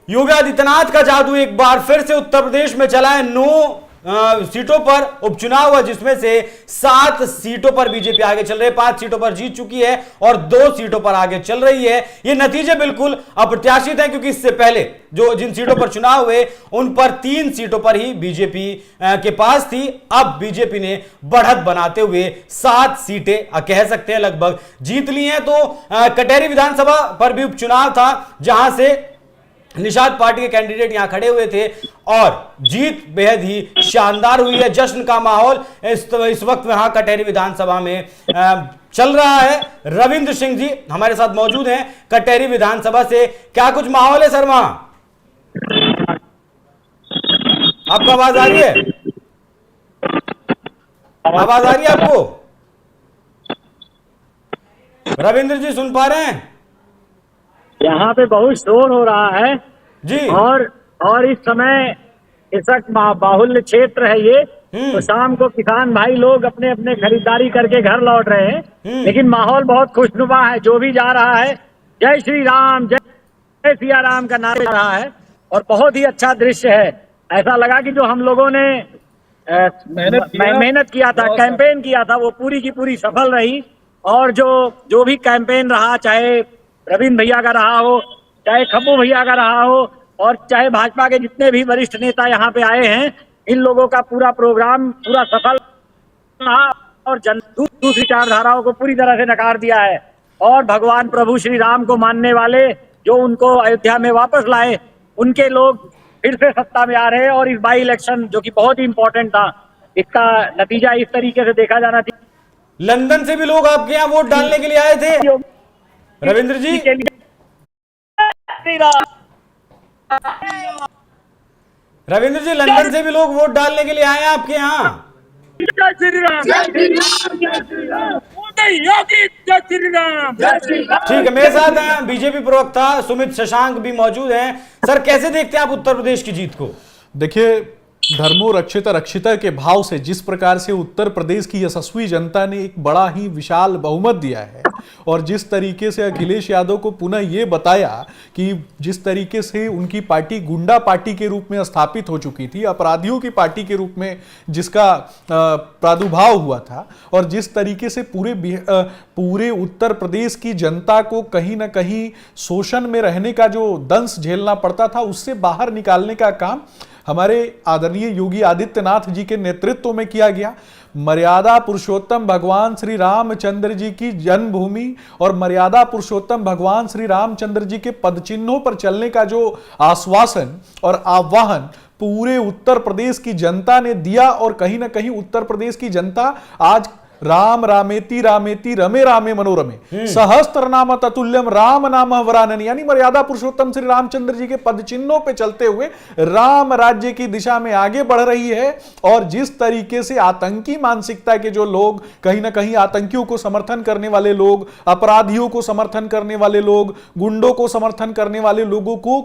योगी आदित्यनाथ का जादू एक बार फिर से उत्तर प्रदेश में चला है। 9 सीटों पर उपचुनाव हुआ, जिसमें से 7 सीटों पर बीजेपी आगे चल रही है, 5 सीटों पर जीत चुकी है और 2 सीटों पर आगे चल रही है। ये नतीजे बिल्कुल अप्रत्याशित हैं, क्योंकि इससे पहले जो जिन सीटों पर चुनाव हुए उन पर 3 सीटों पर ही बीजेपी के पास थी। अब बीजेपी ने बढ़त बनाते हुए 7 सीटें कह सकते हैं लगभग जीत ली हैं। तो कटेहरी विधानसभा पर भी उपचुनाव था, जहां से निषाद पार्टी के कैंडिडेट यहां खड़े हुए थे और जीत बेहद ही शानदार हुई है। जश्न का माहौल इस वक्त वहां कटेहरी विधानसभा में चल रहा है। रविंद्र सिंह जी हमारे साथ मौजूद हैं कटेहरी विधानसभा से। क्या कुछ माहौल है सर वहां? आपको आवाज आ रही है? आवाज आ रही है आपको? रविंद्र जी सुन पा रहे हैं? यहाँ पे बहुत शोर हो रहा है जी। और इस समय इस वक्त बाहुल्य क्षेत्र है ये। तो शाम को किसान भाई लोग अपने अपने खरीदारी करके घर लौट रहे हैं, लेकिन माहौल बहुत खुशनुमा है। जो भी जा रहा है जय श्री राम जय सिया राम का नारा रहा है और बहुत ही अच्छा दृश्य है। ऐसा लगा कि जो हम लोगों ने मेहनत किया था, कैंपेन किया था, वो पूरी की पूरी सफल रही। और जो भी कैंपेन रहा, चाहे रविंद्र भैया का रहा हो, चाहे खब्बू भैया का रहा हो, और चाहे भाजपा के जितने भी वरिष्ठ नेता यहाँ पे आए हैं, इन लोगों का पूरा प्रोग्राम पूरा सफल रहा और दूसरी विचारधाराओं को पूरी तरह से नकार दिया है। और भगवान प्रभु श्री राम को मानने वाले जो उनको अयोध्या में वापस लाए, उनके लोग फिर से सत्ता में आ रहे हैं। और इस बाई इलेक्शन जो कि बहुत ही इंपॉर्टेंट था, इसका नतीजा इस तरीके से देखा जाना चाहिए। लंदन से भी लोग आपके यहाँ वोट डालने के लिए आए थे रविंद्र जी? रविंद्र जी, लंदन से भी लोग वोट डालने के लिए आए हैं आपके यहाँ? ठीक है, मेरे साथ हैं बीजेपी प्रवक्ता सुमित शशांक भी मौजूद हैं। सर, कैसे देखते हैं आप उत्तर प्रदेश की जीत को? देखिए, धर्मो रक्षिता रक्षिता के भाव से जिस प्रकार से उत्तर प्रदेश की यशस्वी जनता ने एक बड़ा ही विशाल बहुमत दिया है और जिस तरीके से अखिलेश यादव को पुनः ये बताया कि जिस तरीके से उनकी पार्टी गुंडा पार्टी के रूप में स्थापित हो चुकी थी, अपराधियों की पार्टी के रूप में जिसका प्रादुर्भाव हुआ था, और जिस तरीके से पूरे उत्तर प्रदेश की जनता को कहीं ना कहीं शोषण में रहने का जो दंश झेलना पड़ता था, उससे बाहर निकालने का काम हमारे आदरणीय योगी आदित्यनाथ जी के नेतृत्व में किया गया। मर्यादा पुरुषोत्तम भगवान श्री रामचंद्र जी की जन्मभूमि और मर्यादा पुरुषोत्तम भगवान श्री रामचंद्र जी के पदचिन्हों पर चलने का जो आश्वासन और आह्वान पूरे उत्तर प्रदेश की जनता ने दिया, और कहीं ना कहीं उत्तर प्रदेश की जनता आज राम रामेति रामेति रमे रामे मनोरमे सहस्त्र नाम ततुल्यम राम नाम वराननि, यानी मर्यादा पुरुषोत्तम श्री रामचंद्र जी के पद चिन्हों पे चलते हुए राम राज्य की दिशा में आगे बढ़ रही है। और जिस तरीके से आतंकी मानसिकता के जो लोग, कहीं ना कहीं आतंकियों को समर्थन करने वाले लोग, अपराधियों को समर्थन करने वाले लोग, गुंडों को समर्थन करने वाले लोगों को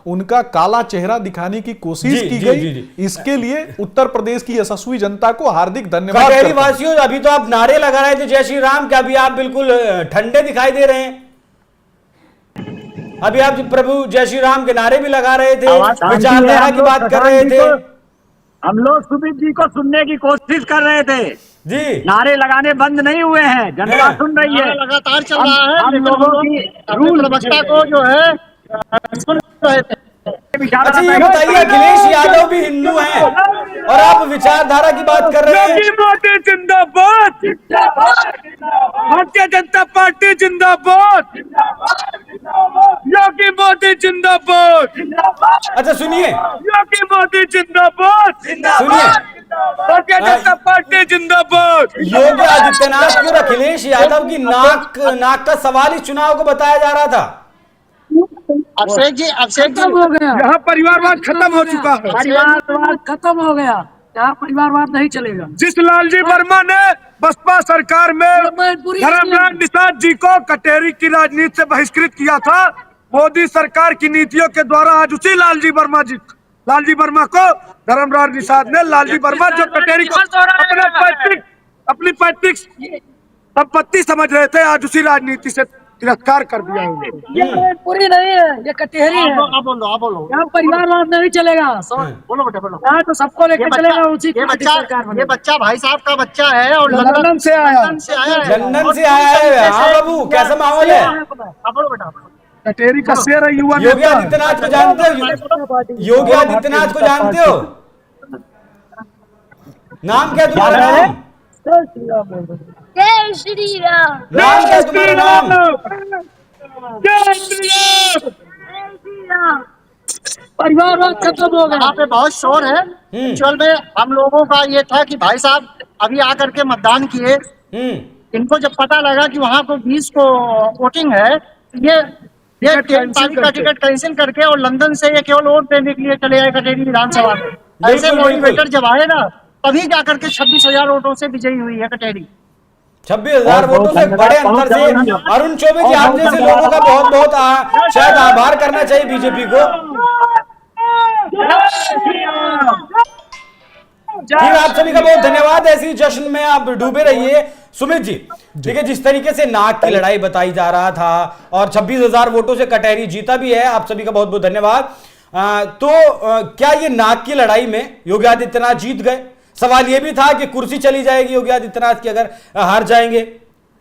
उनका काला चेहरा दिखाने की कोशिश की गई, इसके लिए उत्तर प्रदेश की यशस्वी जनता को हार्दिक धन्यवाद। कटेहरी वासियों, अभी तो आप नारे लगा रहे थे जय श्री राम के, अभी आप बिल्कुल ठंडे दिखाई दे रहे हैं। अभी आप प्रभु जय श्री राम के नारे भी लगा रहे थे, विचारधारा की बात कर रहे थे। हम लोग सुमित जी को सुनने की कोशिश कर रहे थे जी। नारे लगाने बंद नहीं हुए हैं, जनता सुन रही है, लगातार चल रहा है। हम लोगों की रूल प्रवक्ता को जो है सुन रहे थे। अच्छा, ये बताइए, अखिलेश यादव भी हिंदू हैं और आप विचारधारा की बात कर रहे हैं। मोदी जिंदाबाद, भारतीय जनता पार्टी जिंदाबाद, योगी मोदी जिंदाबाद। अच्छा सुनिए, योगी मोदी जिंदाबाद, सुनिए, भारतीय जनता पार्टी जिंदाबाद। योगी आदित्यनाथ की और अखिलेश यादव की नाक का सवाल इस चुनाव को बताया जा रहा था। अभिषेक जी खत्म हो गया, यहाँ परिवारवाद खत्म हो चुका है, परिवारवाद खत्म हो गया, यहाँ परिवारवाद नहीं चलेगा। जिस लालजी वर्मा ने बसपा सरकार में धर्मराज निषाद जी को कटेहरी की राजनीति से बहिष्कृत किया था, मोदी सरकार की नीतियों के द्वारा आज उसी लालजी वर्मा को धर्मराज निषाद ने, लालजी वर्मा जो कटेहरी को अपनी पैतृक संपत्ति समझ रहे थे, आज उसी राजनीति से तिरस्कार कर दिया है। पूरी नहीं है, ये कटेहरी है। आप बोलो यहाँ परिवारवाद नहीं चलेगा। बोलो बेटा बोलो। यहाँ तो सबको लेकर चलेगा उसी ये बच्चा बच्चा भाई साहब का बच्चा है और लंदन से आया लंदन से आया है। लंदन से आया है। हाँ बाबू, कैसा माहौल है? आप बोलो बेटा। कटेहरी का शेर है, युवा योगी आदित्यनाथ को जानते हो? योगी आदित्यनाथ को जानते हो? नाम क्या तुम्हारा? नाम जय श्री राम। नाम क्या तुम्हारा? नाम जय श्री राम। जय श्री राम। परिवारवाद खत्म हो गया। यहाँ पे बहुत शोर है। एक्चुअल में हम लोगों का ये था कि भाई साहब अभी आकर के मतदान किए। इनको जब पता लगा कि वहाँ को 20 को वोटिंग है, ये तारीख का टिकट कैंसिल करके और लंदन से ये केवल वोट देने के लिए चले आए कटेहरी विधानसभा में। ऐसे मोटिवेटर जब आए ना, तभी जाकर के 26,000 वोटों से विजयी हुई है कटेहरी। 26,000 वोटों से बड़े अंतर से। अरुण चौबे जी, आप जैसे लोगों का बहुत बहुत शायद आभार करना चाहिए बीजेपी को। ठीक, आप सभी का बहुत धन्यवाद। ऐसी जश्न में आप डूबे रहिए। सुमित जी, ठीक है, जिस तरीके से नाक की लड़ाई बताई जा रहा था और 26,000 वोटों से कटेहरी जीता भी है, आप सभी का बहुत बहुत धन्यवाद। क्या ये नाक की लड़ाई में योगी आदित्यनाथ जीत गए? सवाल यह भी था कि कुर्सी चली जाएगी योगी आदित्यनाथ की अगर हार जाएंगे।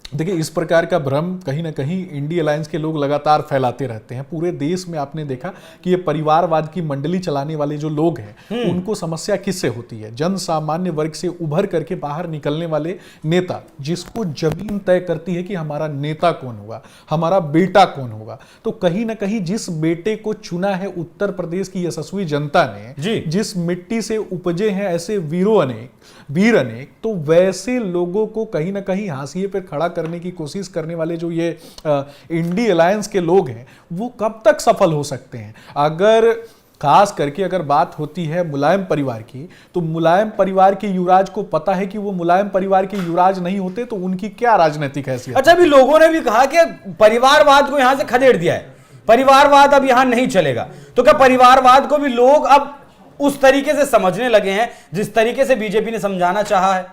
देखिए, इस प्रकार का भ्रम कहीं ना कहीं इंडिया अलायंस के लोग लगातार फैलाते रहते हैं। पूरे देश में आपने देखा कि ये परिवारवाद की मंडली चलाने वाले जो लोग हैं, उनको समस्या किससे होती है? जन सामान्य वर्ग से उभर करके बाहर निकलने वाले नेता, जिसको जमीन तय करती है कि हमारा नेता कौन होगा, हमारा बेटा कौन होगा। तो कहीं ना कहीं जिस बेटे को चुना है उत्तर प्रदेश की यशस्वी जनता ने, जिस मिट्टी से उपजे हैं ऐसे वीर अनेक, तो वैसे लोगों को कहीं ना कहीं हाशिए पे खड़ा करने की कोशिश करने वाले जो ये इंडिया अलायंस के लोग हैं, वो कब तक सफल हो सकते हैं? अगर खास करके अगर बात होती है मुलायम परिवार की, तो मुलायम परिवार के युवराज को पता है कि वो मुलायम परिवार के युवराज नहीं होते तो उनकी क्या राजनीतिक हैसियत। अच्छा, अभी लोगों ने भी कहा कि परिवारवाद को यहां से खदेड़ दिया है, परिवारवाद अब यहां नहीं चलेगा। तो क्या परिवारवाद को भी लोग अब उस तरीके से समझने लगे हैं जिस तरीके से बीजेपी ने समझाना चाहा है?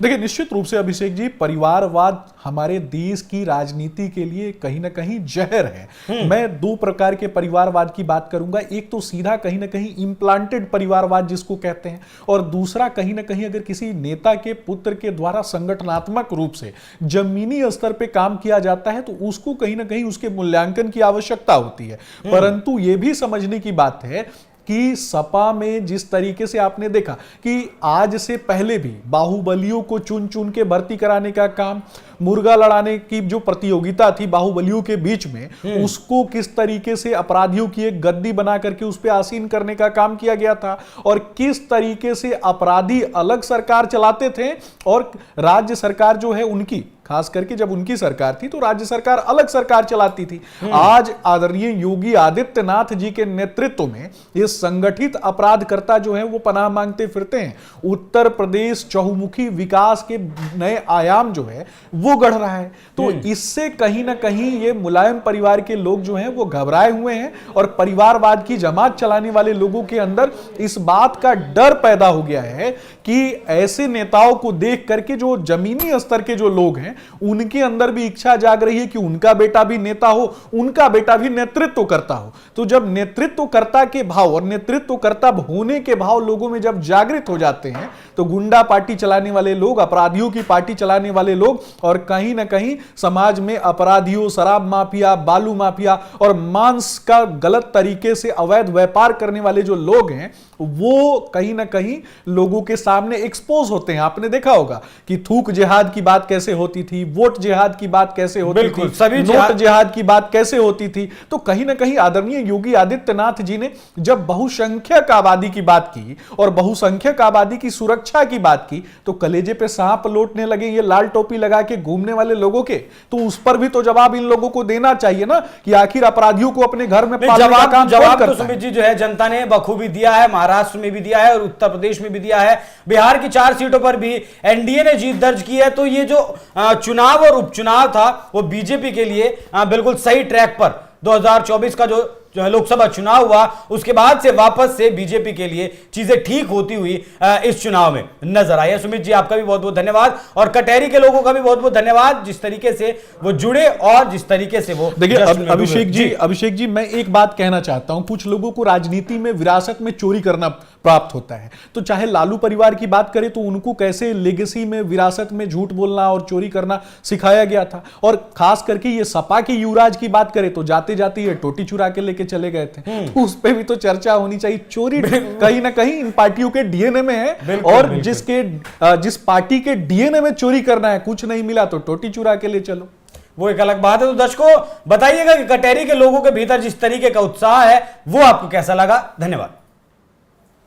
देखिए, निश्चित रूप से अभिषेक जी, परिवारवाद हमारे देश की राजनीति के लिए कहीं ना कहीं जहर है। मैं दो प्रकार के परिवारवाद की बात करूंगा। एक तो सीधा कहीं ना कहीं इम्प्लांटेड परिवारवाद जिसको कहते हैं, और दूसरा कहीं ना कहीं अगर किसी नेता के पुत्र के द्वारा संगठनात्मक रूप से जमीनी स्तर पे काम किया जाता है, तो उसको कहीं ना कहीं उसके मूल्यांकन की आवश्यकता होती है। परंतु यह भी समझने की बात है कि सपा में जिस तरीके से आपने देखा कि आज से पहले भी बाहुबलियों को चुन चुन के भर्ती कराने का काम, मुर्गा लड़ाने की जो प्रतियोगिता थी बाहुबलियों के बीच में, उसको किस तरीके से अपराधियों की एक गद्दी बना करके उस पर आसीन करने का काम किया गया था, और किस तरीके से अपराधी अलग सरकार चलाते थे और राज्य सरकार जो है उनकी, खास करके जब उनकी सरकार थी तो राज्य सरकार अलग सरकार चलाती थी। आज आदरणीय योगी आदित्यनाथ जी के नेतृत्व में ये संगठित अपराधकर्ता जो है वो पनाह मांगते फिरते हैं। उत्तर प्रदेश चहुमुखी विकास के नए आयाम जो है वो गढ़ रहा है। तो इससे कहीं ना कहीं ये मुलायम परिवार के लोग जो हैं वो घबराए हुए हैं, और परिवारवाद की जमात चलाने वाले लोगों के अंदर इस बात का डर पैदा हो गया है कि ऐसे नेताओं को देख करके जो जमीनी स्तर के जो लोग हैं उनके अंदर भी इच्छा जाग रही है कि उनका बेटा भी नेता हो, उनका बेटा भी नेतृत्व करता हो। तो जब नेतृत्वकर्ता के भाव और नेतृत्वकर्ता होने के भाव लोगों में जब जागृत हो जाते हैं, तो गुंडा पार्टी चलाने वाले लोग, अपराधियों की पार्टी चलाने वाले लोग, और कहीं ना कहीं समाज में अपराधियों, शराब माफिया, बालू माफिया और मांस का गलत तरीके से अवैध व्यापार करने वाले जो लोग हैं, वो कहीं ना कहीं लोगों के सामने एक्सपोज होते हैं। आपने देखा होगा कि थूक जिहाद की बात कैसे होती थी, वोट जिहाद की बात कैसे होती थी, सभी नोट जिहाद की बात कैसे होती थी। तो कहीं ना कहीं आदरणीय योगी आदित्यनाथ जी ने जब बहुसंख्यक आबादी की बात की और बहुसंख्यक आबादी की सुरक्षा की बात की, तो कलेजे पे सांप लौटने लगे ये लाल टोपी लगा के घूमने वाले लोगों के। तो उस पर भी तो जवाब इन लोगों को देना चाहिए ना कि आखिर अपराधियों को अपने घर में पालने का काम जवाब तो सुमित जी जो है जनता ने बखूबी दिया है, महाराष्ट्र में भी दिया है और उत्तर प्रदेश में भी दिया है। बिहार की 4 सीटों पर भी एनडीए ने जीत दर्ज की है। तो ये जो चुनाव और उपचुनाव था वो बीजेपी के लिए बिल्कुल सही ट्रैक पर 2024 का जो लोकसभा चुनाव हुआ उसके बाद से वापस से बीजेपी के लिए चीजें ठीक होती हुई इस चुनाव में नजर आई है। सुमित जी आपका भी बहुत बहुत धन्यवाद और कटहरी के लोगों का भी बहुत बहुत धन्यवाद जिस तरीके से वो जुड़े और जिस तरीके से वो देखिए अभिषेक जी मैं एक बात कहना चाहता हूं, कुछ लोगों को राजनीति में विरासत में चोरी करना प्राप्त होता है, तो चाहे लालू परिवार की बात करें तो उनको कैसे लेगेसी में विरासत में झूठ बोलना और चोरी करना सिखाया गया था, और खास करके ये सपा के युवराज की बात करें तो जाते जाते ये टोटी चुरा के लेके चले गए थे, तो उस पर भी तो चर्चा होनी चाहिए। चोरी कहीं ना कहीं इन पार्टियों के डीएनए में है और जिस पार्टी के डीएनए में चोरी करना है, कुछ नहीं मिला तो टोटी चुरा के ले चलो, वो एक अलग बात है। तो दर्शकों बताइएगा कि कटहरी के लोगों के भीतर जिस तरीके का उत्साह है वो आपको कैसा लगा। धन्यवाद।